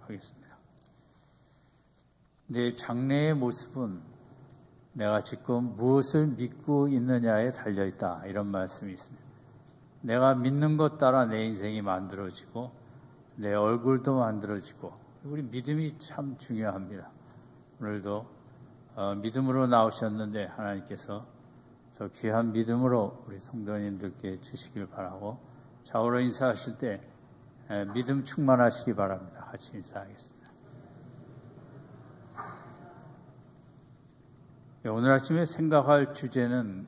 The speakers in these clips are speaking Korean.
하겠습니다. 내 장래의 모습은 내가 지금 무엇을 믿고 있느냐에 달려있다, 이런 말씀이 있습니다. 내가 믿는 것 따라 내 인생이 만들어지고 내 얼굴도 만들어지고, 우리 믿음이 참 중요합니다. 오늘도 믿음으로 나오셨는데 하나님께서 저 귀한 믿음으로 우리 성도님들께 주시길 바라고, 좌우로 인사하실 때 믿음 충만하시기 바랍니다. 같이 인사하겠습니다. 오늘 아침에 생각할 주제는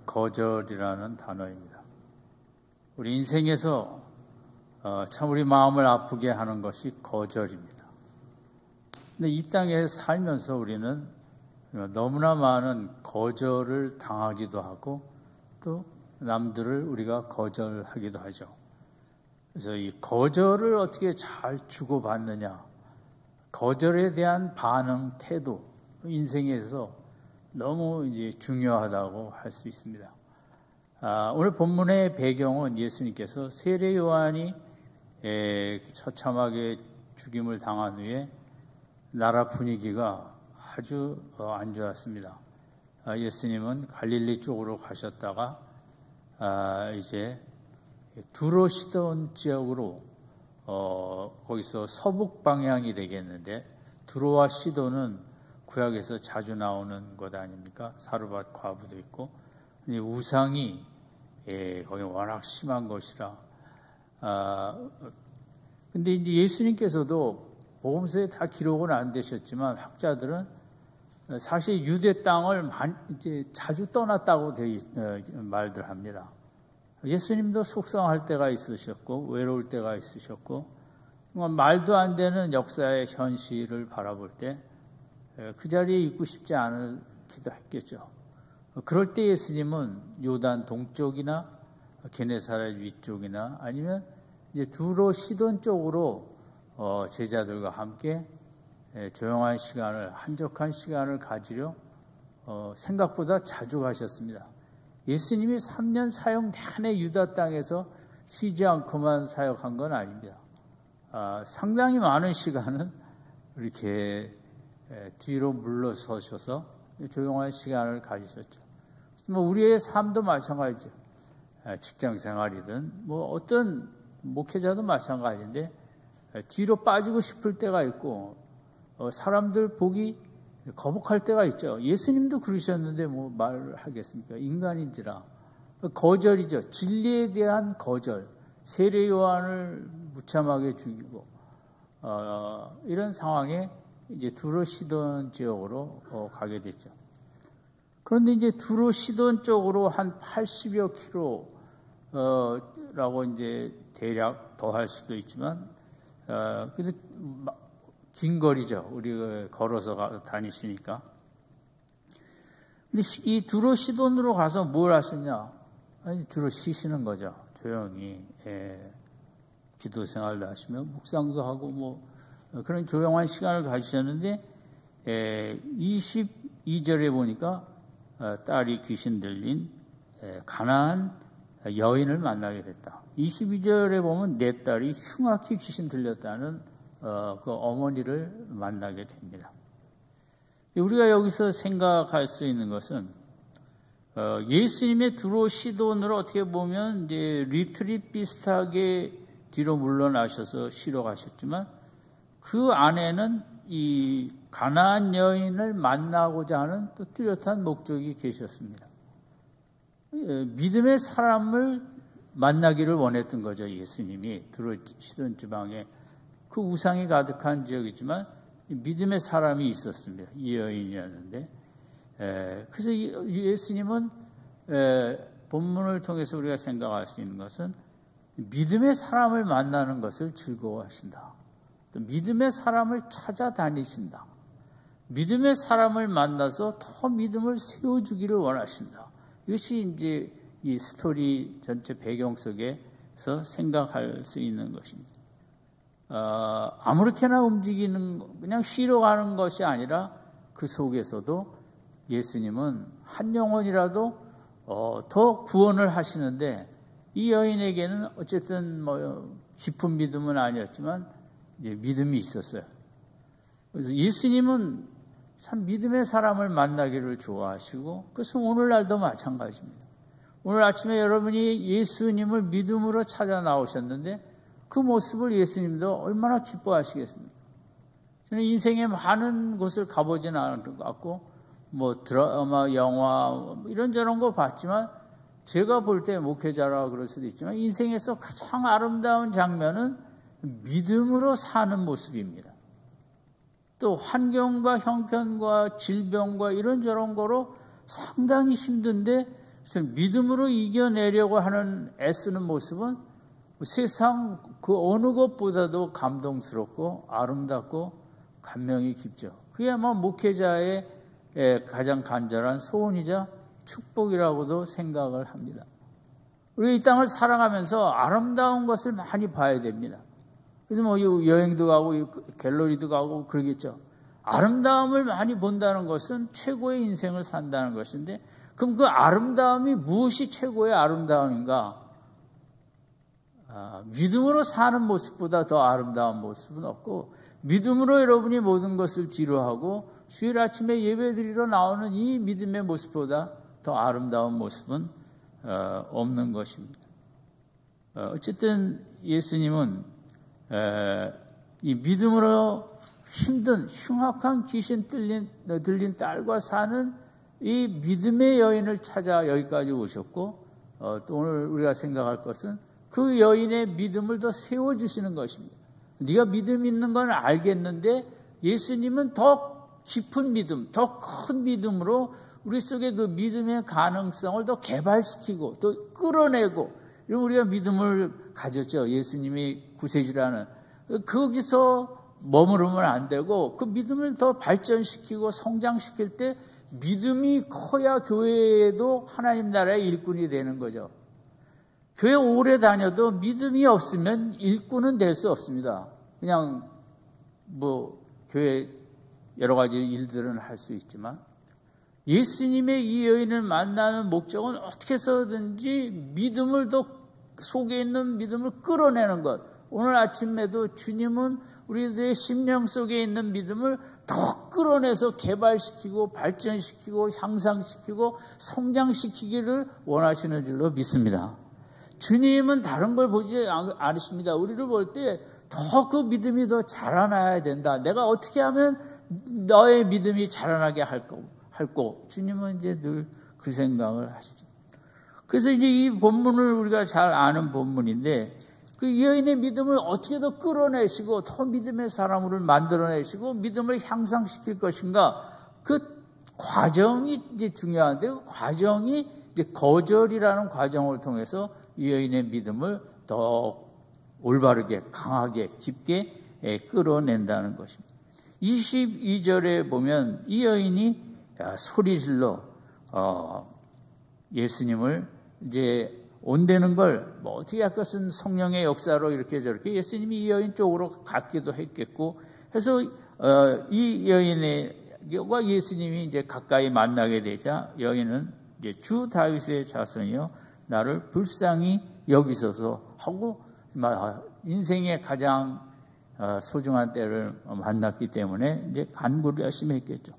거절이라는 단어입니다. 우리 인생에서 참 우리 마음을 아프게 하는 것이 거절입니다. 근데 이 땅에 살면서 우리는 너무나 많은 거절을 당하기도 하고 또 남들을 우리가 거절하기도 하죠. 그래서 이 거절을 어떻게 잘 주고받느냐, 거절에 대한 반응, 태도, 인생에서 너무 이제 중요하다고 할 수 있습니다. 오늘 본문의 배경은 예수님께서 세례 요한이 처참하게 죽임을 당한 후에 나라 분위기가 아주 안 좋았습니다. 예수님은 갈릴리 쪽으로 가셨다가 이제 두로 시돈 지역으로 거기서 서북 방향이 되겠는데, 두로와 시돈은 구약에서 자주 나오는 것 아닙니까? 사르밧 과부도 있고, 우상이 거기 워낙 심한 것이라. 근데 이제 예수님께서도 복음서에 다 기록은 안 되셨지만 학자들은 사실 유대 땅을 이제 자주 떠났다고 말들 합니다. 예수님도 속상할 때가 있으셨고 외로울 때가 있으셨고, 말도 안 되는 역사의 현실을 바라볼 때 그 자리에 있고 싶지 않기도 했겠죠. 그럴 때 예수님은 요단 동쪽이나 게네사렛 위쪽이나 아니면 이제 두로 시돈 쪽으로 제자들과 함께 조용한 시간을, 한적한 시간을 가지려 생각보다 자주 가셨습니다. 예수님이 3년 사역 내내 유다 땅에서 쉬지 않고만 사역한 건 아닙니다. 상당히 많은 시간은 이렇게 뒤로 물러서셔서 조용한 시간을 가지셨죠. 우리의 삶도 마찬가지죠. 직장 생활이든 어떤 목회자도 마찬가지인데 뒤로 빠지고 싶을 때가 있고 사람들 보기 거북할 때가 있죠. 예수님도 그러셨는데 말을 하겠습니까? 인간인지라. 거절이죠. 진리에 대한 거절. 세례 요한을 무참하게 죽이고 이런 상황에 이제 두로 시돈 지역으로 가게 됐죠. 그런데 이제 두로 시돈 쪽으로 한 80여 킬로라고 이제 대략 더 할 수도 있지만, 근데 긴 거리죠. 우리가 걸어서 다니시니까. 근데 이 두로 시돈으로 가서 뭘 하셨냐? 아니, 주로 쉬시는 거죠. 조용히. 기도 생활도 하시며 묵상도 하고 그런 조용한 시간을 가지셨는데, 22절에 보니까 딸이 귀신 들린 가나안 여인을 만나게 됐다. 22절에 보면 내 딸이 흉악히 귀신 들렸다는 그 어머니를 만나게 됩니다. 우리가 여기서 생각할 수 있는 것은 예수님의 두로 시돈으로 어떻게 보면 이제 리트릿 비슷하게 뒤로 물러나셔서 쉬러 가셨지만, 그 안에는 이 가나안 여인을 만나고자 하는 또 뚜렷한 목적이 계셨습니다. 믿음의 사람을 만나기를 원했던 거죠. 예수님이 두로 시돈 지방에 그 우상이 가득한 지역이지만 믿음의 사람이 있었습니다. 이 여인이었는데, 그래서 예수님은 본문을 통해서 우리가 생각할 수 있는 것은 믿음의 사람을 만나는 것을 즐거워하신다. 또 믿음의 사람을 찾아다니신다. 믿음의 사람을 만나서 더 믿음을 세워주기를 원하신다. 이것이 이제 이 스토리 전체 배경 속에서 생각할 수 있는 것입니다. 아무렇게나 움직이는, 그냥 쉬러 가는 것이 아니라 그 속에서도 예수님은 한 영혼이라도 더 구원을 하시는데, 이 여인에게는 어쨌든 깊은 믿음은 아니었지만 이제 믿음이 있었어요. 그래서 예수님은 참 믿음의 사람을 만나기를 좋아하시고, 그래서 오늘날도 마찬가지입니다. 오늘 아침에 여러분이 예수님을 믿음으로 찾아 나오셨는데 그 모습을 예수님도 얼마나 기뻐하시겠습니까? 저는 인생에 많은 곳을 가보지는 않은 것 같고, 뭐 드라마, 영화 이런저런 거 봤지만, 제가 볼 때 목회자라 그럴 수도 있지만 인생에서 가장 아름다운 장면은 믿음으로 사는 모습입니다. 또 환경과 형편과 질병과 이런저런 거로 상당히 힘든데 믿음으로 이겨내려고 하는 애쓰는 모습은 세상 그 어느 것보다도 감동스럽고 아름답고 감명이 깊죠. 그게 아마 목회자의 가장 간절한 소원이자 축복이라고도 생각을 합니다. 우리 이 땅을 살아가면서 아름다운 것을 많이 봐야 됩니다. 그래서 뭐 여행도 가고 갤러리도 가고 그러겠죠. 아름다움을 많이 본다는 것은 최고의 인생을 산다는 것인데, 그럼 그 아름다움이 무엇이 최고의 아름다움인가? 믿음으로 사는 모습보다 더 아름다운 모습은 없고, 믿음으로 여러분이 모든 것을 뒤로하고 주일 아침에 예배드리러 나오는 이 믿음의 모습보다 더 아름다운 모습은 없는 것입니다. 어쨌든 예수님은 이 믿음으로 힘든 흉악한 귀신 들린 딸과 사는 이 믿음의 여인을 찾아 여기까지 오셨고, 또 오늘 우리가 생각할 것은 그 여인의 믿음을 더 세워주시는 것입니다. 네가 믿음 있는 건 알겠는데 예수님은 더 깊은 믿음, 더 큰 믿음으로 우리 속에 그 믿음의 가능성을 더 개발시키고 또 끌어내고, 이런 우리가 믿음을 가졌죠. 예수님이 구세주라는. 거기서 머무르면 안 되고 그 믿음을 더 발전시키고 성장시킬 때 믿음이 커야 교회에도 하나님 나라의 일꾼이 되는 거죠. 교회 오래 다녀도 믿음이 없으면 일꾼은 될 수 없습니다. 그냥 뭐 교회 여러 가지 일들은 할 수 있지만, 예수님의 이 여인을 만나는 목적은 어떻게 해서든지 믿음을 더 속에 있는 믿음을 끌어내는 것. 오늘 아침에도 주님은 우리들의 심령 속에 있는 믿음을 더 끌어내서 개발시키고 발전시키고 향상시키고 성장시키기를 원하시는 줄로 믿습니다. 주님은 다른 걸 보지 않으십니다. 우리를 볼 때 더 그 믿음이 더 자라나야 된다. 내가 어떻게 하면 너의 믿음이 자라나게 할고 주님은 이제 늘 그 생각을 하시죠. 그래서 이제 이 본문을 우리가 잘 아는 본문인데, 그 여인의 믿음을 어떻게 더 끌어내시고 더 믿음의 사람으로 만들어내시고 믿음을 향상시킬 것인가, 그 과정이 이제 중요한데, 그 과정이 이제 거절이라는 과정을 통해서 이 여인의 믿음을 더 올바르게 강하게 깊게 끌어낸다는 것입니다. 22절에 보면 이 여인이 소리질러 예수님을 이제 온다는 걸 뭐 어떻게 할 것은 성령의 역사로 이렇게 저렇게 예수님이 이 여인 쪽으로 갔기도 했겠고 해서 이 여인과 예수님이 이제 가까이 만나게 되자 여인은 이제 주 다윗의 자손이여 나를 불쌍히 여기소서 하고 인생의 가장 소중한 때를 만났기 때문에 이제 간구를 열심히 했겠죠.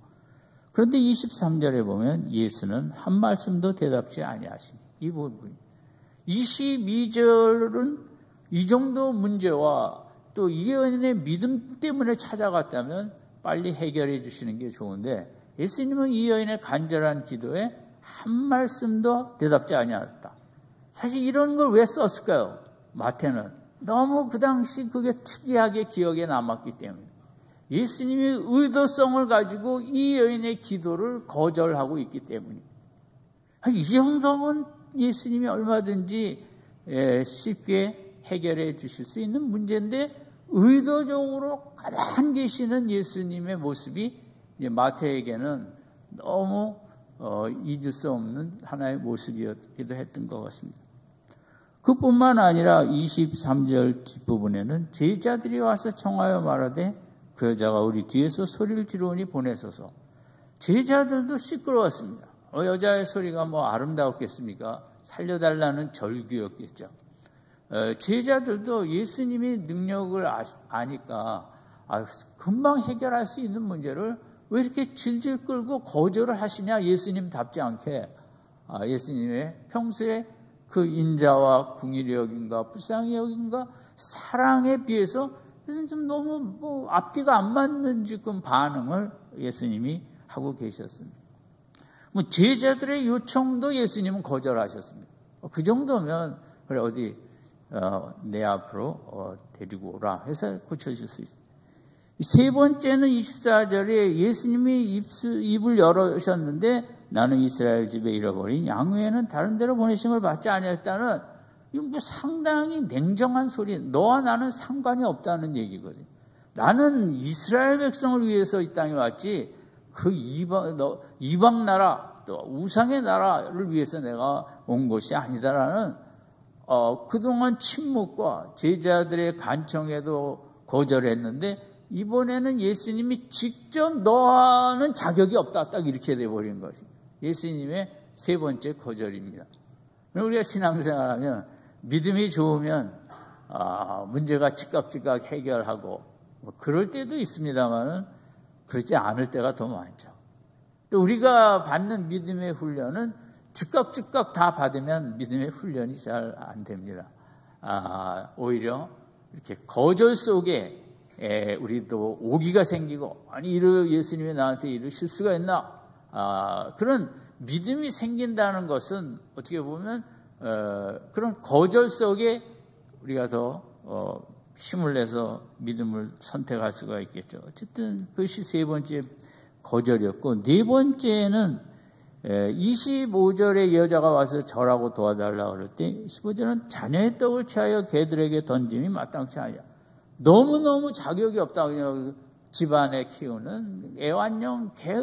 그런데 23절에 보면 예수는 한 말씀도 대답지 아니하시니, 이 부분 22절은 이 정도 문제와 또 이 여인의 믿음 때문에 찾아갔다면 빨리 해결해 주시는 게 좋은데, 예수님은 이 여인의 간절한 기도에 한 말씀도 대답지 아니하였다. 사실 이런 걸 왜 썼을까요? 마태는 너무 그 당시 그게 특이하게 기억에 남았기 때문에 예수님이 의도성을 가지고 이 여인의 기도를 거절하고 있기 때문에, 이 정도면 예수님이 얼마든지 쉽게 해결해 주실 수 있는 문제인데, 의도적으로 가만히 계시는 예수님의 모습이 이제 마태에게는 너무 잊을 수 없는 하나의 모습이었기도 했던 것 같습니다. 그뿐만 아니라 23절 뒷부분에는 제자들이 와서 청하여 말하되 그 여자가 우리 뒤에서 소리를 지르오니 보내소서. 제자들도 시끄러웠습니다. 여자의 소리가 뭐 아름다웠겠습니까? 살려달라는 절규였겠죠. 제자들도 예수님의 능력을 아니까 금방 해결할 수 있는 문제를 왜 이렇게 질질 끌고 거절을 하시냐, 예수님답지 않게. 예수님의 평소에 그 인자와 긍휼히 여김과 불쌍히 여김과 사랑에 비해서 좀 너무 앞뒤가 안 맞는 지금 반응을 예수님이 하고 계셨습니다. 제자들의 요청도 예수님은 거절하셨습니다. 그 정도면 그래 어디 내 앞으로 데리고 오라 해서 고쳐줄 수 있습니다. 세 번째는 24절에 예수님이 입을 열으셨는데 나는 이스라엘 집에 잃어버린 양 외에는 다른 데로 보내심을 받지 아니했다는, 상당히 냉정한 소리. 너와 나는 상관이 없다는 얘기거든요. 나는 이스라엘 백성을 위해서 이 땅에 왔지 그 이방 나라 또 우상의 나라를 위해서 내가 온 것이 아니다라는 그동안 침묵과 제자들의 간청에도 거절했는데 이번에는 예수님이 직접 너는 자격이 없다 딱 이렇게 돼버린 것이 예수님의 세 번째 거절입니다. 우리가 신앙생활하면 믿음이 좋으면 문제가 즉각 해결하고 그럴 때도 있습니다만은 그렇지 않을 때가 더 많죠. 또 우리가 받는 믿음의 훈련은 즉각 다 받으면 믿음의 훈련이 잘 안 됩니다. 오히려 이렇게 거절 속에 우리도 오기가 생기고, 아니 예수님이 나한테 이러실 수가 있나? 그런 믿음이 생긴다는 것은 어떻게 보면 그런 거절 속에 우리가 더 힘을 내서 믿음을 선택할 수가 있겠죠. 어쨌든 그것이 세 번째 거절이었고, 네 번째는 25절에 여자가 와서 절하고 도와달라고 그럴 때 25절은 자녀의 떡을 취하여 개들에게 던짐이 마땅치 않냐. 너무너무 자격이 없다. 그냥 집안에 키우는 애완용 개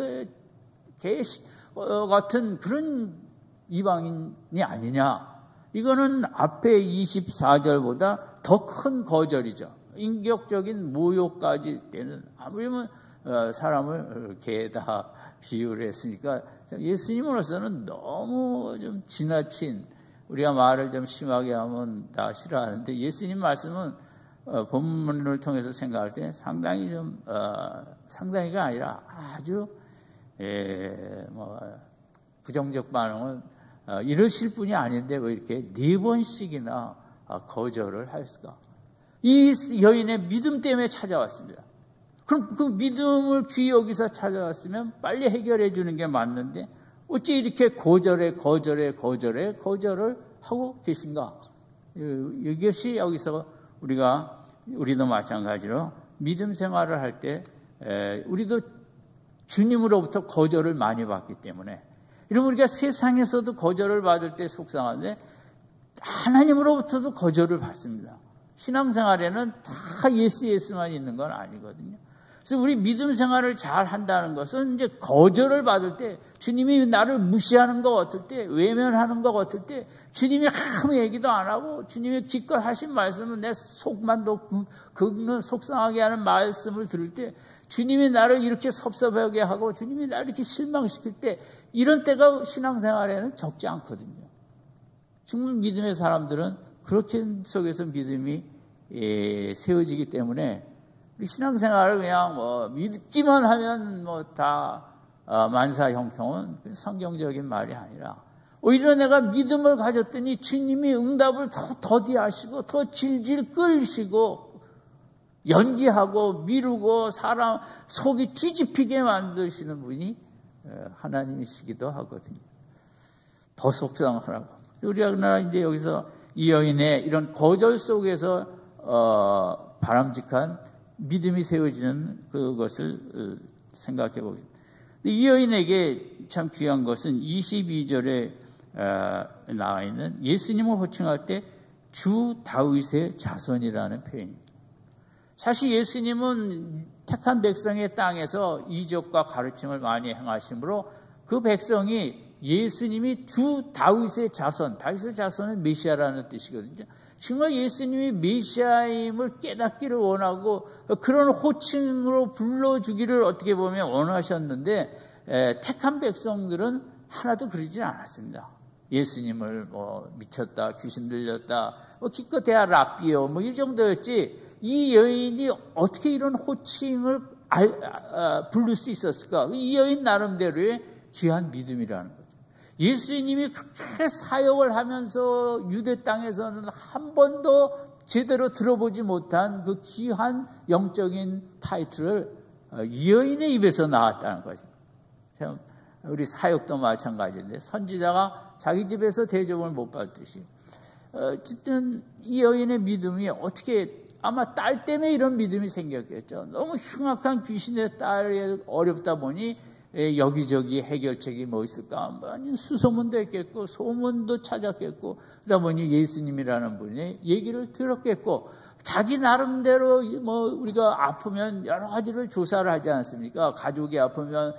같은 그런 이방인이 아니냐. 이거는 앞에 24절보다 더 큰 거절이죠. 인격적인 모욕까지 되는, 아무리면 사람을 개에다 비유를 했으니까 예수님으로서는 너무 좀 지나친, 우리가 말을 좀 심하게 하면 다 싫어하는데 예수님 말씀은 본문을 통해서 생각할 때 상당히 좀 상당히가 아니라 아주 부정적 반응을 이러실 분이 아닌데 왜 이렇게 네 번씩이나 거절을 하였을까? 이 여인의 믿음 때문에 찾아왔습니다. 그럼 그 믿음을 귀히 여기서 찾아왔으면 빨리 해결해 주는 게 맞는데 어찌 이렇게 거절을 하고 계신가? 이것이 여기서 우리도 마찬가지로 믿음 생활을 할 때 우리도 주님으로부터 거절을 많이 받기 때문에, 이러면 우리가 세상에서도 거절을 받을 때 속상한데 하나님으로부터도 거절을 받습니다. 신앙생활에는 다 예수만 있는 건 아니거든요. 그래서 우리 믿음 생활을 잘 한다는 것은 이제 거절을 받을 때, 주님이 나를 무시하는 것 같을 때, 외면하는 것 같을 때, 주님이 아무 얘기도 안 하고 주님이 기껏 하신 말씀은 내 속만 더 긁는 속상하게 하는 말씀을 들을 때, 주님이 나를 이렇게 섭섭하게 하고 주님이 나를 이렇게 실망시킬 때, 이런 때가 신앙생활에는 적지 않거든요. 정말 믿음의 사람들은 그렇게 속에서 믿음이 세워지기 때문에 우리 신앙생활을 그냥 믿기만 하면 다 만사형통은 성경적인 말이 아니라, 오히려 내가 믿음을 가졌더니 주님이 응답을 더 더디하시고 더 질질 끌시고 연기하고 미루고 사람 속이 뒤집히게 만드시는 분이 하나님이시기도 하거든요. 더 속상하라고. 우리가 그러나 이제 여기서 이 여인의 이런 거절 속에서 바람직한 믿음이 세워지는 그것을 생각해 보겠습니다. 이 여인에게 참 귀한 것은 22절에 나와 있는 예수님을 호칭할 때 주 다윗의 자손이라는 표현입니다. 사실 예수님은 택한 백성의 땅에서 이적과 가르침을 많이 행하시므로 그 백성이 예수님이 주 다윗의 자손, 다윗의 자손은 메시아라는 뜻이거든요. 정말 예수님이 메시아임을 깨닫기를 원하고 그런 호칭으로 불러주기를 어떻게 보면 원하셨는데 택한 백성들은 하나도 그러지 않았습니다. 예수님을 뭐 미쳤다, 귀신 들렸다, 뭐 기껏해야 랍비요, 뭐 이 정도였지. 이 여인이 어떻게 이런 호칭을 부를 수 있었을까? 이 여인 나름대로의 귀한 믿음이라는 거죠. 예수님이 그렇게 사역을 하면서 유대 땅에서는 한 번도 제대로 들어보지 못한 그 귀한 영적인 타이틀을 이 여인의 입에서 나왔다는 거죠. 우리 사역도 마찬가지인데 선지자가 자기 집에서 대접을 못 받듯이 어쨌든 이 여인의 믿음이 어떻게 아마 딸 때문에 이런 믿음이 생겼겠죠. 너무 흉악한 귀신의 딸이 어렵다 보니 여기저기 해결책이 뭐 있을까? 아니 수소문도 했겠고 소문도 찾았겠고 그러다 보니 예수님이라는 분의 얘기를 들었겠고 자기 나름대로 뭐 우리가 아프면 여러 가지를 조사를 하지 않습니까? 가족이 아프면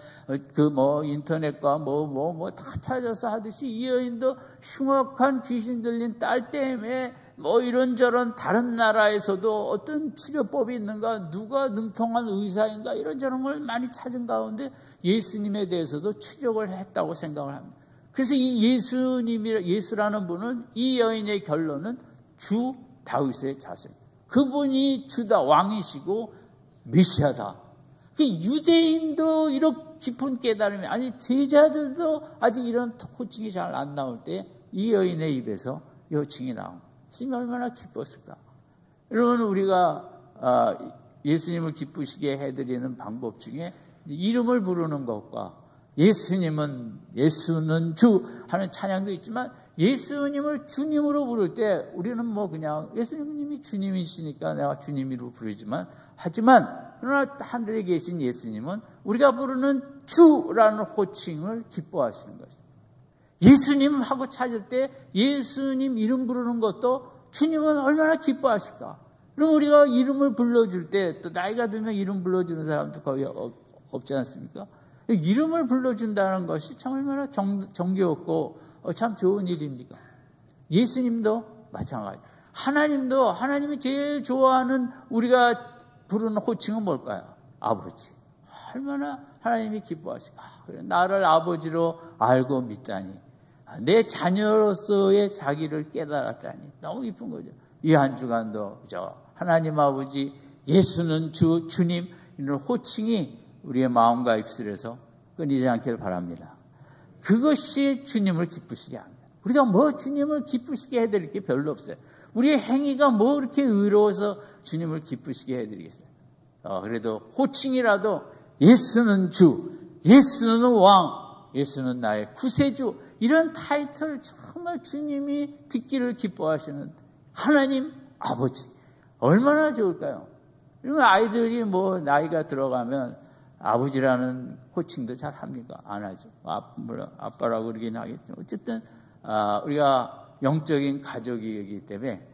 그 뭐 인터넷과 뭐 다 찾아서 하듯이 이 여인도 흉악한 귀신 들린 딸 때문에 뭐 이런저런 다른 나라에서도 어떤 치료법이 있는가, 누가 능통한 의사인가 이런저런 걸 많이 찾은 가운데 예수님에 대해서도 추적을 했다고 생각을 합니다. 그래서 이 예수라는 분은 이 여인의 결론은 주 다윗의 자손. 그분이 주다 왕이시고 메시아다. 유대인도 이렇게 깊은 깨달음이 아니 제자들도 아직 이런 호칭이 잘 안 나올 때 이 여인의 입에서 이 호칭이 나옵니다. 예수님이 얼마나 기뻤을까. 여러분 우리가 예수님을 기쁘시게 해드리는 방법 중에 이름을 부르는 것과 예수는 주 하는 찬양도 있지만 예수님을 주님으로 부를 때 우리는 뭐 그냥 예수님이 주님이시니까 내가 주님으로 부르지만 하지만 그러나 하늘에 계신 예수님은 우리가 부르는 주라는 호칭을 기뻐하시는 거죠. 예수님하고 찾을 때 예수님 이름 부르는 것도 주님은 얼마나 기뻐하실까. 그럼 우리가 이름을 불러줄 때 또 나이가 들면 이름 불러주는 사람도 거의 없지 않습니까? 이름을 불러준다는 것이 참 얼마나 정겨웠고 참 좋은 일입니까? 예수님도 마찬가지. 하나님이 제일 좋아하는 우리가 부르는 호칭은 뭘까요? 아버지. 얼마나 하나님이 기뻐하실까. 그래, 나를 아버지로 알고 믿다니. 내 자녀로서의 자기를 깨달았다니. 너무 기쁜 거죠. 이 한 주간도 하나님 아버지, 예수는 주님 이런 호칭이 우리의 마음과 입술에서 끊이지 않기를 바랍니다. 그것이 주님을 기쁘시게 합니다. 우리가 뭐 주님을 기쁘시게 해드릴 게 별로 없어요. 우리의 행위가 뭐 그렇게 의로워서 주님을 기쁘시게 해드리겠어요. 그래도 호칭이라도 예수는 주, 예수는 왕, 예수는 나의 구세주 이런 타이틀 정말 주님이 듣기를 기뻐하시는 하나님 아버지 얼마나 좋을까요? 그러면 아이들이 뭐 나이가 들어가면 아버지라는 호칭도 잘 합니까? 안 하죠. 아빠라고 그러긴 하겠죠. 어쨌든 우리가 영적인 가족이기 때문에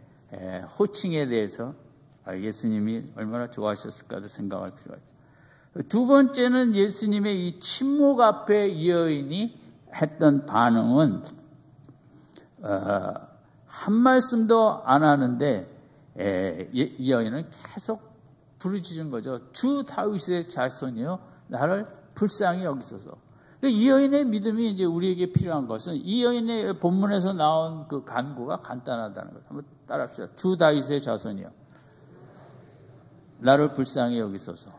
호칭에 대해서 예수님이 얼마나 좋아하셨을까도 생각할 필요가 있죠. 두 번째는 예수님의 이 침묵 앞에 이 여인이 했던 반응은 한 말씀도 안 하는데 이 여인은 계속 부르짖은 거죠. 주 다윗의 자손이요 나를 불쌍히 여기소서. 이 여인의 믿음이 이제 우리에게 필요한 것은 이 여인의 본문에서 나온 그 간구가 간단하다는 것. 한번 따라합시다. 주 다윗의 자손이요 나를 불쌍히 여기소서.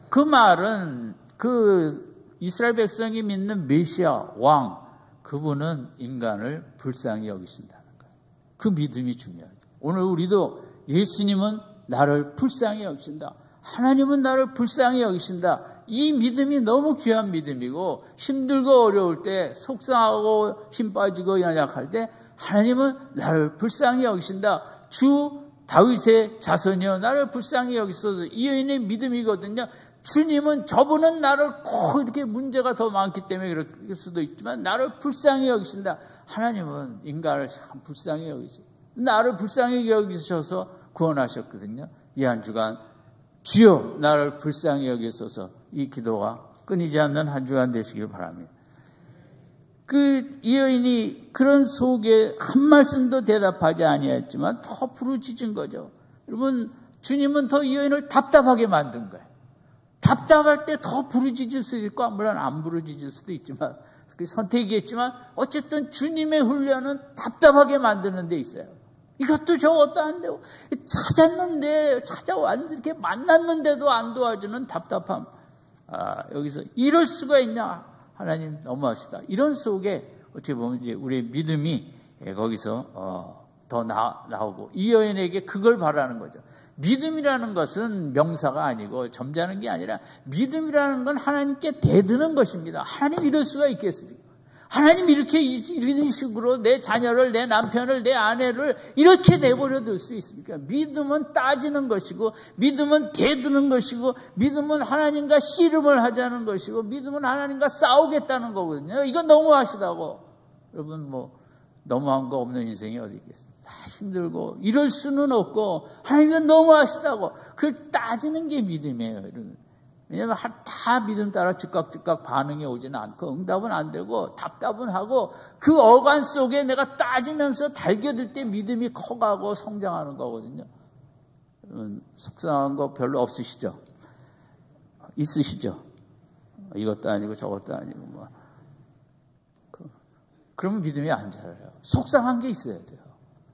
그 말은 그 이스라엘 백성이 믿는 메시아 왕 그분은 인간을 불쌍히 여기신다는 거예요. 그 믿음이 중요하죠. 오늘 우리도 예수님은 나를 불쌍히 여기신다. 하나님은 나를 불쌍히 여기신다. 이 믿음이 너무 귀한 믿음이고 힘들고 어려울 때 속상하고 힘 빠지고 연약할 때 하나님은 나를 불쌍히 여기신다. 주 다윗의 자손이여 나를 불쌍히 여기소서. 이 여인의 믿음이거든요. 주님은 저분은 나를 꼭 이렇게 문제가 더 많기 때문에 그럴 수도 있지만 나를 불쌍히 여기신다. 하나님은 인간을 참 불쌍히 여기세요. 나를 불쌍히 여기셔서 구원하셨거든요. 이 한 주간 주여 나를 불쌍히 여기소서. 이 기도가 끊이지 않는 한 주간 되시길 바랍니다. 이 여인이 그런 속에 한 말씀도 대답하지 아니했지만 더 부르짖은 거죠. 여러분 주님은 더 이 여인을 답답하게 만든 거예요. 답답할 때 더 부르짖을 수도 있고 물론 안 부르짖을 수도 있지만 그 선택이겠지만 어쨌든 주님의 훈련은 답답하게 만드는 데 있어요. 이것도 저것도 안 되고 찾았는데 찾아왔는데 이렇게 만났는데도 안 도와주는 답답함. 여기서 이럴 수가 있냐? 하나님 너무하시다. 이런 속에 어떻게 보면 이제 우리의 믿음이 거기서 더 나오고 이 여인에게 그걸 바라는 거죠. 믿음이라는 것은 명사가 아니고 점잖은 게 아니라 믿음이라는 건 하나님께 대드는 것입니다. 하나님 이럴 수가 있겠습니까? 하나님 이렇게 이런 식으로 내 자녀를, 내 남편을, 내 아내를 이렇게 내버려 둘 수 있습니까? 믿음은 따지는 것이고, 믿음은 대드는 것이고, 믿음은 하나님과 씨름을 하자는 것이고, 믿음은 하나님과 싸우겠다는 거거든요. 이건 너무하시다고. 여러분 너무한 거 없는 인생이 어디 있겠습니까? 다 힘들고 이럴 수는 없고 하나님은 너무하시다고. 그걸 따지는 게 믿음이에요. 왜냐하면 다 믿음 따라 즉각 반응이 오지는 않고 응답은 안 되고 답답은 하고 그 어간 속에 내가 따지면서 달겨들 때 믿음이 커가고 성장하는 거거든요. 속상한 거 별로 없으시죠? 있으시죠? 이것도 아니고 저것도 아니고 그러면 믿음이 안 자라요. 속상한 게 있어야 돼요.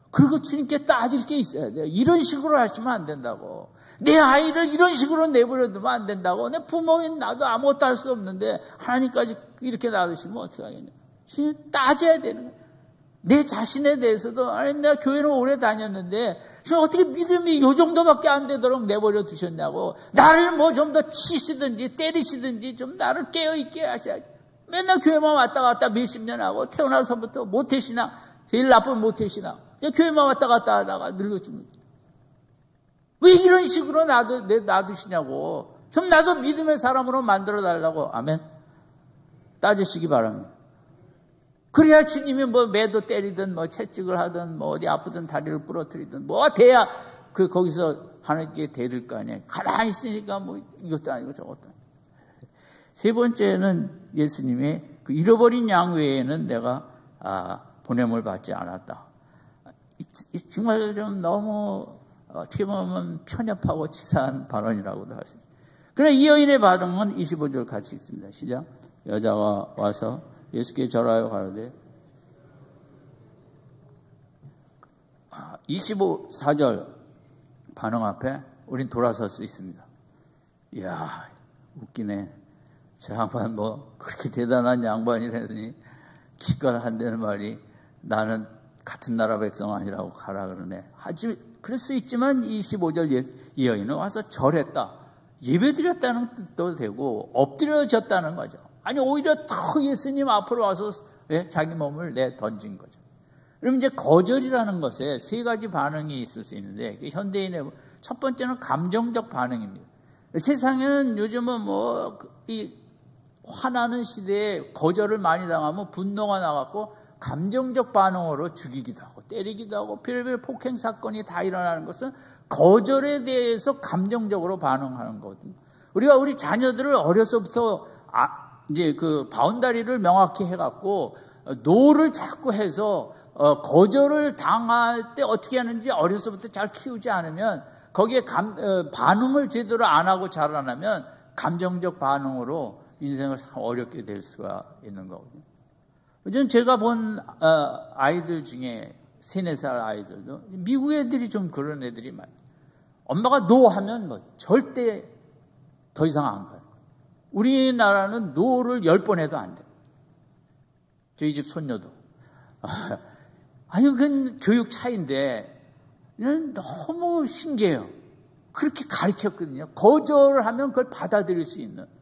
그리고 주님께 따질 게 있어야 돼요. 이런 식으로 하시면 안 된다고. 내 아이를 이런 식으로 내버려 두면 안 된다고. 내 부모인 나도 아무것도 할 수 없는데 하나님까지 이렇게 놔두시면 어떻게 하겠냐. 주님 따져야 되는 거예요. 내 자신에 대해서도 하나님 내가 교회를 오래 다녔는데 주님 어떻게 믿음이 요 정도밖에 안 되도록 내버려 두셨냐고. 나를 좀 더 치시든지 때리시든지 좀 나를 깨어있게 하셔야지. 맨날 교회만 왔다 갔다 몇십 년 하고 태어나서부터 모태신앙, 제일 나쁜 모태신앙. 교회만 왔다 갔다 하다가 늙어집니다. 왜 이런 식으로 놔두시냐고. 좀 나도 믿음의 사람으로 만들어 달라고. 아멘. 따지시기 바랍니다. 그래야 주님이 매도 때리든 채찍을 하든 어디 아프든 다리를 부러뜨리든 돼야 거기서 하나님께 대들 거 아니에요. 가만히 있으니까 이것도 아니고 저것도 아니고. 세 번째는 예수님의 그 잃어버린 양 외에는 내가 보냄을 받지 않았다. 정말 좀 너무 어떻게 보면 편협하고 치사한 발언이라고도 할 수 있습니다. 그러나 이 여인의 반응은 25절 같이 읽습니다. 시작. 여자가 와서 예수께 절하여 가로되 24절 반응 앞에 우린 돌아설 수 있습니다. 이야 웃기네. 저 양반 그렇게 대단한 양반이라더니 기가 안 되는 말이 나는 같은 나라 백성 아니라고 가라 그러네. 그럴 수 있지만 25절 이 여인은 와서 절했다. 예배드렸다는 뜻도 되고 엎드려졌다는 거죠. 아니 오히려 더 예수님 앞으로 와서 자기 몸을 내던진 거죠. 그럼 이제 거절이라는 것에 세 가지 반응이 있을 수 있는데 현대인의 첫 번째는 감정적 반응입니다. 세상에는 요즘은 이 화나는 시대에 거절을 많이 당하면 분노가 나갖고 감정적 반응으로 죽이기도 하고 때리기도 하고 별별 폭행 사건이 다 일어나는 것은 거절에 대해서 감정적으로 반응하는 거거든요. 우리가 우리 자녀들을 어려서부터 이제 그 바운다리를 명확히 해갖고 노를 자꾸 해서 거절을 당할 때 어떻게 하는지 어려서부터 잘 키우지 않으면 거기에 반응을 제대로 안 하고 자라나면 감정적 반응으로 인생을 참 어렵게 될 수가 있는 거거든요. 요즘 제가 본 아이들 중에 3, 4살 아이들도 미국 애들이 좀 그런 애들이 많아요. 엄마가 노 하면 절대 더 이상 안 가요. 우리나라는 노를 10번 해도 안 돼요. 저희 집 손녀도. 아니 그건 교육 차이인데 너무 신기해요. 그렇게 가르쳤거든요. 거절을 하면 그걸 받아들일 수 있는.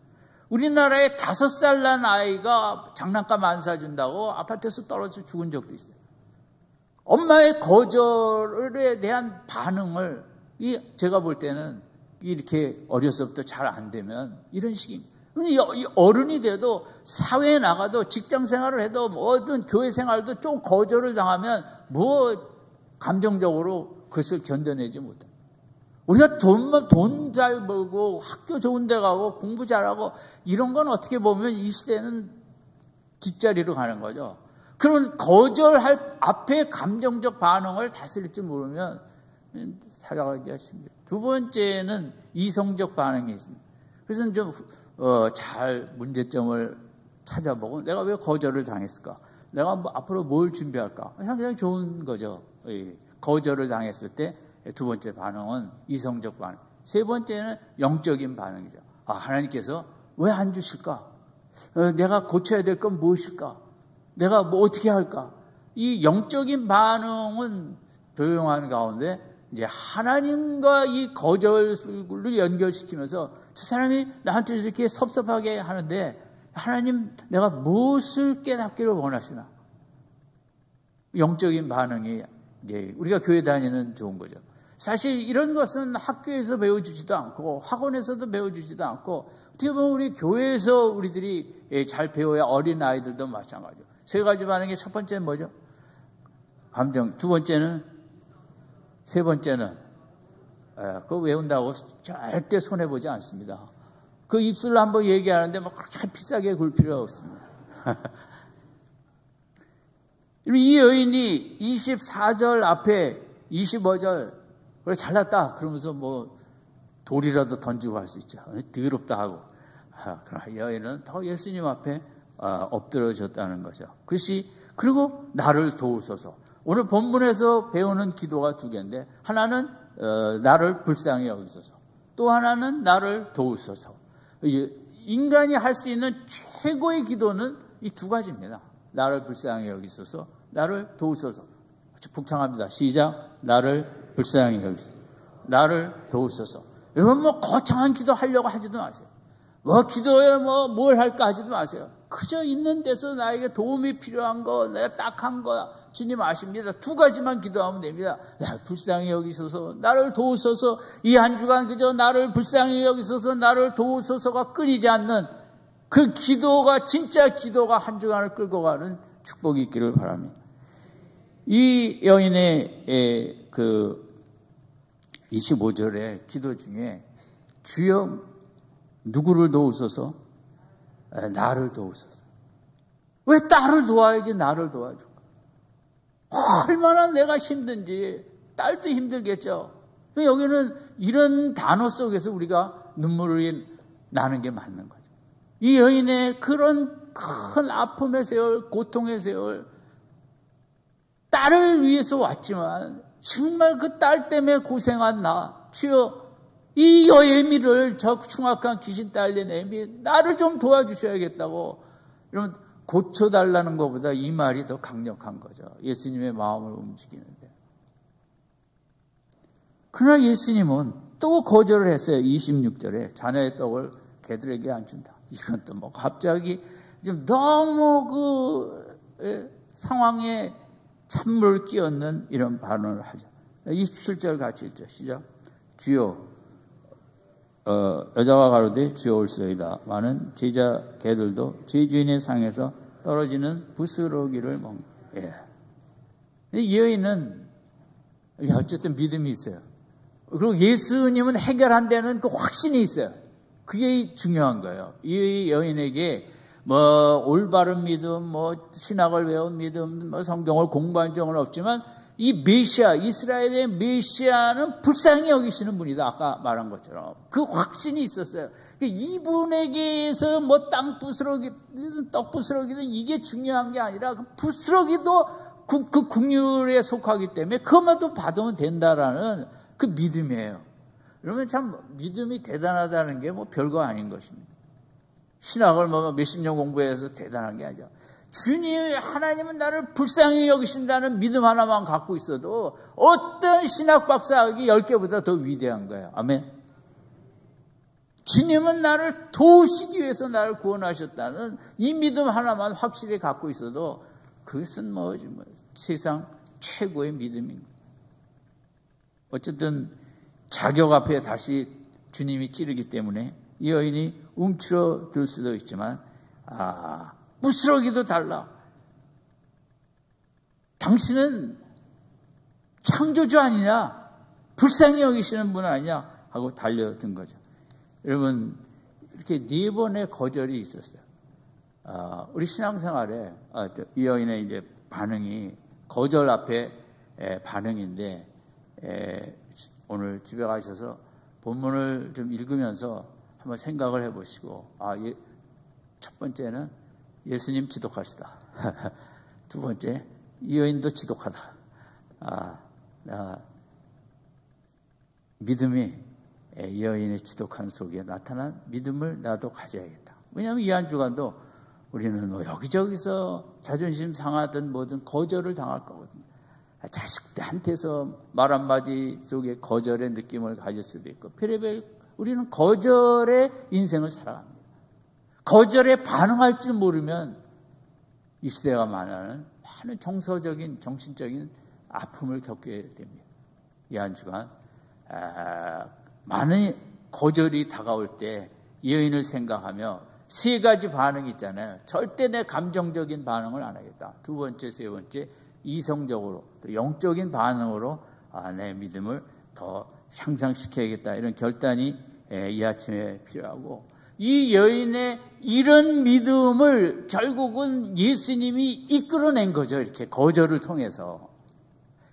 우리나라에 5살 난 아이가 장난감 안 사준다고 아파트에서 떨어져 죽은 적도 있어요. 엄마의 거절에 대한 반응을 제가 볼 때는 이렇게 어려서부터 잘 안 되면 이런 식입니다. 어른이 돼도 사회에 나가도 직장 생활을 해도 뭐든 교회 생활도 좀 거절을 당하면 감정적으로 그것을 견뎌내지 못해. 우리가 돈 잘 벌고 학교 좋은 데 가고 공부 잘하고 이런 건 어떻게 보면 이 시대는 뒷자리로 가는 거죠. 그런 거절할 앞에 감정적 반응을 다스릴 줄 모르면 살아가기가 힘들어요. 두 번째는 이성적 반응이 있습니다. 그래서 좀 잘 문제점을 찾아보고 내가 왜 거절을 당했을까? 내가 앞으로 뭘 준비할까? 상당히 좋은 거죠. 거절을 당했을 때 두 번째 반응은 이성적 반응. 세 번째는 영적인 반응이죠. 하나님께서 왜 안 주실까? 내가 고쳐야 될 건 무엇일까? 내가 뭐 어떻게 할까? 이 영적인 반응은 조용한 가운데 이제 하나님과 이 거절을 연결시키면서 두 사람이 나한테 이렇게 섭섭하게 하는데 하나님 내가 무엇을 깨닫기를 원하시나? 영적인 반응이 이제 우리가 교회 다니는 좋은 거죠. 사실 이런 것은 학교에서 배워주지도 않고 학원에서도 배워주지도 않고 어떻게 보면 우리 교회에서 우리들이 잘 배워야 어린 아이들도 마찬가지죠. 세 가지 반응의 첫 번째는 뭐죠? 감정. 두 번째는, 세 번째는 그거 외운다고 절대 손해보지 않습니다. 그 입술로 한번 얘기하는데 막 그렇게 비싸게 굴 필요가 없습니다. 이 여인이 24절 앞에 25절 그래 잘났다 그러면서 뭐 돌이라도 던지고 할 수 있죠. 더럽다 하고. 그러나 여인은 더 예수님 앞에 엎드려졌다는 거죠. 그리고 나를 도우소서. 오늘 본문에서 배우는 기도가 두 개인데 하나는 나를 불쌍히 여기소서. 또 하나는 나를 도우소서. 인간이 할 수 있는 최고의 기도는 이 두 가지입니다. 나를 불쌍히 여기소서, 나를 도우소서. 복창합니다. 시작. 나를 불쌍히 여기소서, 나를 도우소서. 여러분 뭐 거창한 기도 하려고 하지도 마세요. 뭐 기도에 뭘 할까 하지도 마세요. 그저 있는 데서 나에게 도움이 필요한 거, 내가 딱한 거야. 주님 아십니다. 두 가지만 기도하면 됩니다. 나를 불쌍히 여기소서, 나를 도우소서. 이 한 주간 그저 나를 불쌍히 여기소서, 나를 도우소서가 끊이지 않는 그 기도가, 진짜 기도가 한 주간을 끌고 가는 축복이 있기를 바랍니다. 이 여인의 그 25절의 기도 중에 주여 누구를 도우소서? 나를 도우소서. 왜 딸을 도와야지 나를 도와줄까? 얼마나 내가 힘든지. 딸도 힘들겠죠. 여기는 이런 단어 속에서 우리가 눈물이 나는 게 맞는 거죠. 이 여인의 그런 큰 아픔의 세월, 고통의 세월, 딸을 위해서 왔지만 정말 그 딸 때문에 고생한 나, 주여 이 여애미를 저 흉악한 귀신 딸린 애미 나를 좀 도와주셔야겠다고. 이러면 고쳐달라는 것보다 이 말이 더 강력한 거죠. 예수님의 마음을 움직이는데. 그러나 예수님은 또 거절을 했어요. 26절에 자네의 떡을 개들에게 안 준다. 이건 또 뭐 갑자기 좀 너무 상황에 찬물 끼얹는 이런 반응을 하죠. 27절 같이 읽죠. 시작. 주여 여자가 가로되 주여 올소이다. 많은 제자 개들도 제 주인의 상에서 떨어지는 부스러기를 먹는. 이 여인은 어쨌든 믿음이 있어요. 그리고 예수님은 해결한다는 그 확신이 있어요. 그게 중요한 거예요. 이 여인에게 뭐 올바른 믿음, 뭐 신학을 배운 믿음, 뭐 성경을 공부한 적은 없지만 이 메시아, 이스라엘의 메시아는 불쌍히 여기시는 분이다. 아까 말한 것처럼 그 확신이 있었어요. 이분에게서 뭐 땅 부스러기든 떡 부스러기든 이게 중요한 게 아니라 그 부스러기도 그 국률에 속하기 때문에 그것만도 받으면 된다라는 그 믿음이에요. 그러면 참 믿음이 대단하다는 게 뭐 별거 아닌 것입니다. 신학을 뭐 몇십 년 공부해서 대단한 게 아니죠. 주님, 하나님은 나를 불쌍히 여기신다는 믿음 하나만 갖고 있어도 어떤 신학 박사학이 10개보다 더 위대한 거예요. 아멘. 주님은 나를 도우시기 위해서 나를 구원하셨다는 이 믿음 하나만 확실히 갖고 있어도 그것은 뭐 세상 최고의 믿음인 거예요. 어쨌든 자격 앞에 다시 주님이 찌르기 때문에 이 여인이 움츠러들 수도 있지만 부스러기도 달라. 당신은 창조주 아니냐? 불쌍히 여기시는 분 아니냐? 하고 달려든 거죠. 여러분 이렇게 4번의 거절이 있었어요. 우리 신앙생활에 이 여인의 이제 반응이 거절 앞에 반응인데 오늘 집에 가셔서 본문을 좀 읽으면서 한번 생각을 해보시고, 첫 번째는 예수님 지독하시다. 두 번째, 이 여인도 지독하다. 믿음이 이 여인의 지독한 속에 나타난 믿음을 나도 가져야겠다. 왜냐하면 이 한 주간도 우리는 뭐 여기저기서 자존심 상하든 뭐든 거절을 당할 거거든요. 자식한테서 말 한마디 속에 거절의 느낌을 가질 수도 있고, 별의별 우리는 거절의 인생을 살아갑니다. 거절에 반응할 줄 모르면 이 시대가 말하는 많은 정서적인 정신적인 아픔을 겪게 됩니다. 이 한 주간 많은 거절이 다가올 때 여인을 생각하며 세 가지 반응이 있잖아요. 절대 내 감정적인 반응을 안 하겠다. 두 번째, 세 번째, 이성적으로 또 영적인 반응으로 내 믿음을 더 향상시켜야겠다. 이런 결단이 이 아침에 필요하고, 이 여인의 이런 믿음을 결국은 예수님이 이끌어낸 거죠. 이렇게 거절을 통해서.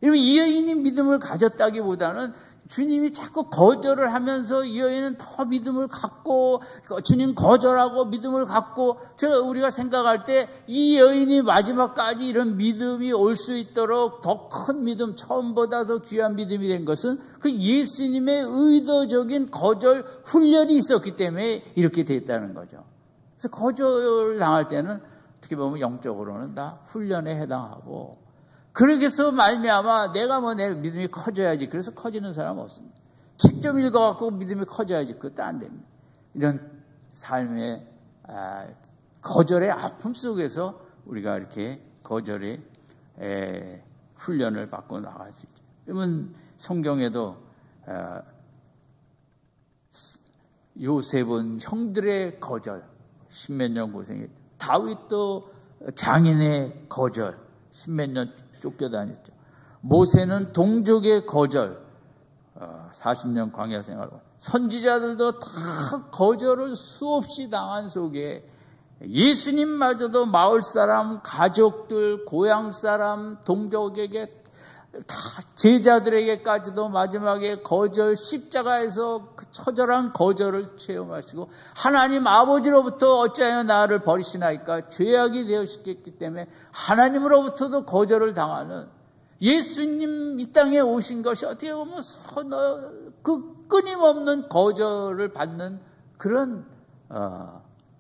여러분, 이 여인이 믿음을 가졌다기보다는 주님이 자꾸 거절을 하면서 이 여인은 더 믿음을 갖고, 주님 거절하고 믿음을 갖고, 우리가 생각할 때 이 여인이 마지막까지 이런 믿음이 올 수 있도록 더 큰 믿음, 처음보다 더 귀한 믿음이 된 것은 그 예수님의 의도적인 거절 훈련이 있었기 때문에 이렇게 됐다는 거죠. 그래서 거절 당할 때는 어떻게 보면 영적으로는 다 훈련에 해당하고, 그러게서 말미암아 내가 내 믿음이 커져야지. 그래서 커지는 사람은 없습니다. 책 좀 읽어갖고 믿음이 커져야지. 그것도 안 됩니다. 이런 삶의 거절의 아픔 속에서 우리가 이렇게 거절의 훈련을 받고 나갈 수 있죠. 여러분, 성경에도 요셉은 형들의 거절, 십몇 년 고생했죠. 다윗도 장인의 거절, 십몇 년 쫓겨다녔죠. 모세는 동족의 거절, 40년 광야 생활을. 선지자들도 다 거절을 수없이 당한 속에 예수님마저도 마을 사람, 가족들, 고향 사람, 동족에게 다 제자들에게까지도 마지막에 거절, 십자가에서 그 처절한 거절을 체험하시고, 하나님 아버지로부터 어찌하여 나를 버리시나이까, 죄악이 되었기 때문에 하나님으로부터도 거절을 당하는 예수님 이 땅에 오신 것이 어떻게 보면 그 끊임없는 거절을 받는 그런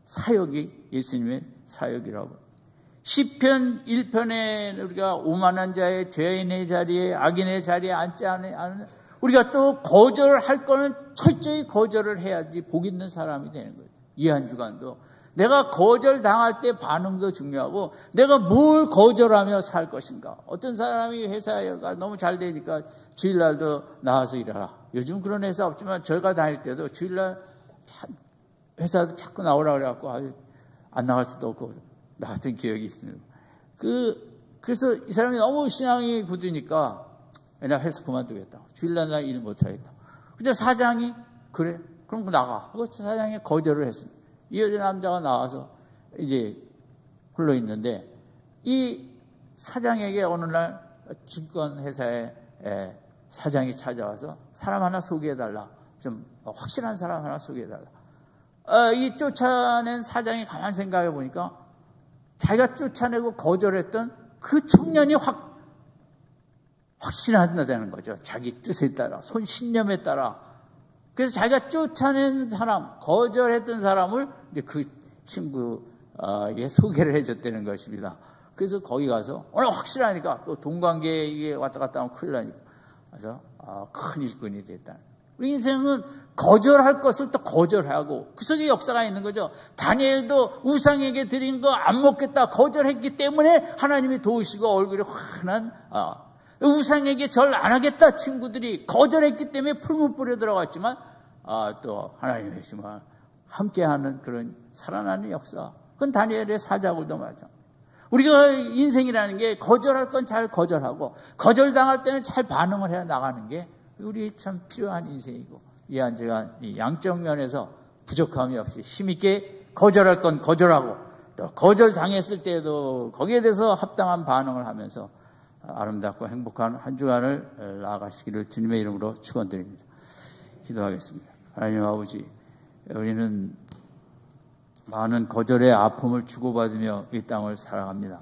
사역이 예수님의 사역이라고. 시편 1편에 우리가 오만한 자의 죄인의 자리에, 악인의 자리에 앉지 않은, 우리가 또 거절할 거는 철저히 거절을 해야지 복 있는 사람이 되는 거예요. 이 한 주간도 내가 거절당할 때 반응도 중요하고, 내가 뭘 거절하며 살 것인가. 어떤 사람이 회사가 너무 잘 되니까 주일날도 나와서 일하라. 요즘 그런 회사 없지만 저희가 다닐 때도 주일날 회사도 자꾸 나오라 그래갖고 안 나갈 수도 없고 나왔던 기억이 있습니다. 그래서 이 사람이 너무 신앙이 굳으니까 나 회사 그만두겠다. 주일날 나 일 못하겠다. 근데 사장이 그래? 그럼 나가. 하고 사장이 거절을 했습니다. 이 여자 남자가 나와서 이제 홀로 있는데, 이 사장에게 어느 날 증권회사에 사장이 찾아와서 사람 하나 소개해달라. 좀 확실한 사람 하나 소개해달라. 이 쫓아낸 사장이 가만히 생각해 보니까 자기가 쫓아내고 거절했던 그 청년이 확신한다는 거죠. 자기 뜻에 따라, 신념에 따라. 그래서 자기가 쫓아낸 사람, 거절했던 사람을 이제 그 친구에 소개를 해줬다는 것입니다. 그래서 거기 가서 오늘 확실하니까 또 동관계에 이게 왔다 갔다 하면 큰일 나니까. 그래서 큰 일꾼이 됐다. 우리 인생은 거절할 것을 또 거절하고, 그 속에 역사가 있는 거죠. 다니엘도 우상에게 드린 거 안 먹겠다 거절했기 때문에 하나님이 도우시고 얼굴이 환한, 우상에게 절 안 하겠다 친구들이 거절했기 때문에 풀무 뿌려 들어갔지만 또 하나님의 힘과 함께하는 그런 살아나는 역사. 그건 다니엘의 사자고도 맞아. 우리가 인생이라는 게 거절할 건 잘 거절하고, 거절당할 때는 잘 반응을 해 나가는 게 우리 참 필요한 인생이고, 이 한 주간 이 양적 면에서 부족함이 없이 힘있게 거절할 건 거절하고, 또 거절당했을 때도 거기에 대해서 합당한 반응을 하면서 아름답고 행복한 한 주간을 나아가시기를 주님의 이름으로 축원드립니다. 기도하겠습니다. 하나님 아버지, 우리는 많은 거절의 아픔을 주고받으며 이 땅을 살아갑니다.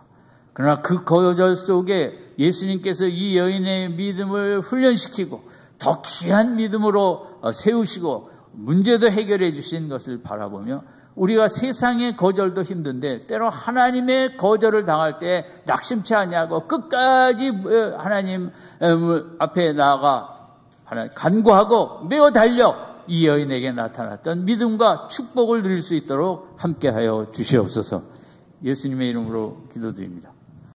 그러나 그 거절 속에 예수님께서 이 여인의 믿음을 훈련시키고 더 귀한 믿음으로 세우시고 문제도 해결해 주신 것을 바라보며 우리가 세상의 거절도 힘든데 때로 하나님의 거절을 당할 때 낙심치 아니하고 끝까지 하나님 앞에 나아가 간구하고 매어 달려 이 여인에게 나타났던 믿음과 축복을 누릴 수 있도록 함께하여 주시옵소서. 예수님의 이름으로 기도드립니다.